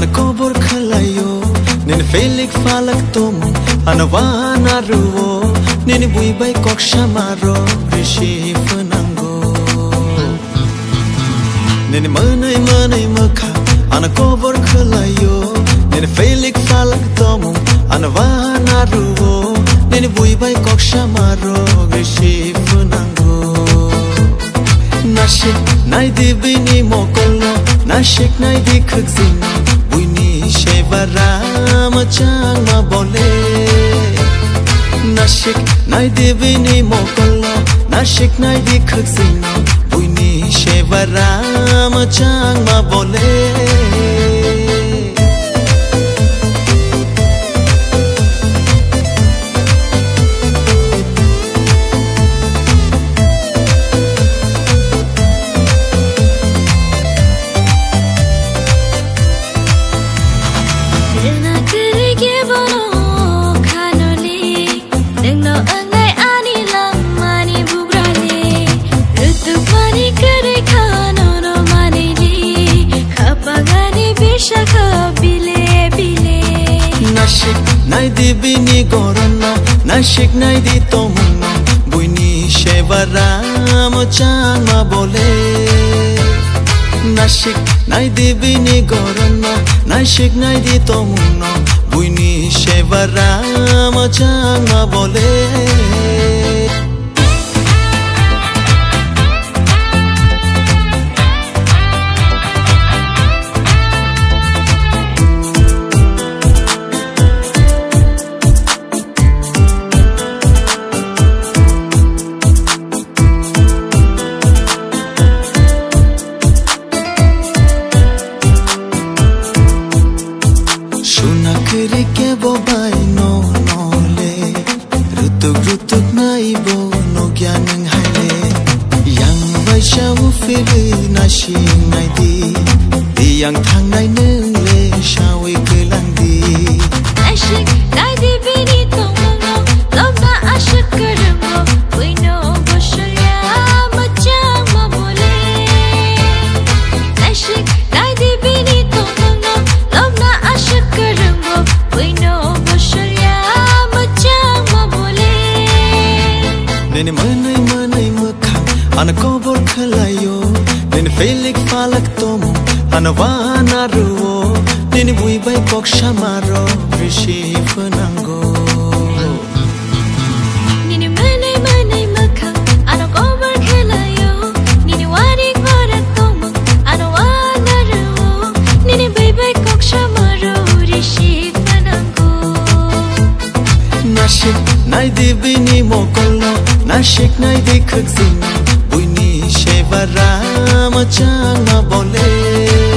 kobor khalayo nen felik falak tom anawana ruo nen bui bai kok shamaro rishi funango nen manai makha kobor khalayo nen felik falak tom anawana ruo nen bui bai kok shamaro rishi funango nashik nai dibini mokolo nashik nai dikhzin buini shevara machang ma bole nashik nai dibini mokolo nashik nai dikhzin buini shevara machang ma bole nai dibini gorona nashik nai di tomuna buini shevara machang ma bole nashik nai dibini gorona nashik nai di tomuna buini shevara machang ma bole ke bobai no le rutuk nai bo no gyanang haile yang vai shau fili na shi nai di yang thang nai neng le shawi kelang di ashik nai di bini tong no lom na ashik karmo we no boshya machang ma bole ashik nai di bini tong no lom na ashik karmo nen manai makha kobor khalayo nen felik falak tom anawana ruo nen bui bai kok shamaro rishi funango nen manai makha kobor khalayo nen wari farak tom anawana ruo nen bui bai kok shamaro rishi funango nashik nai dibini mokolo nashik nai dikhzin buini shevara machang ma bole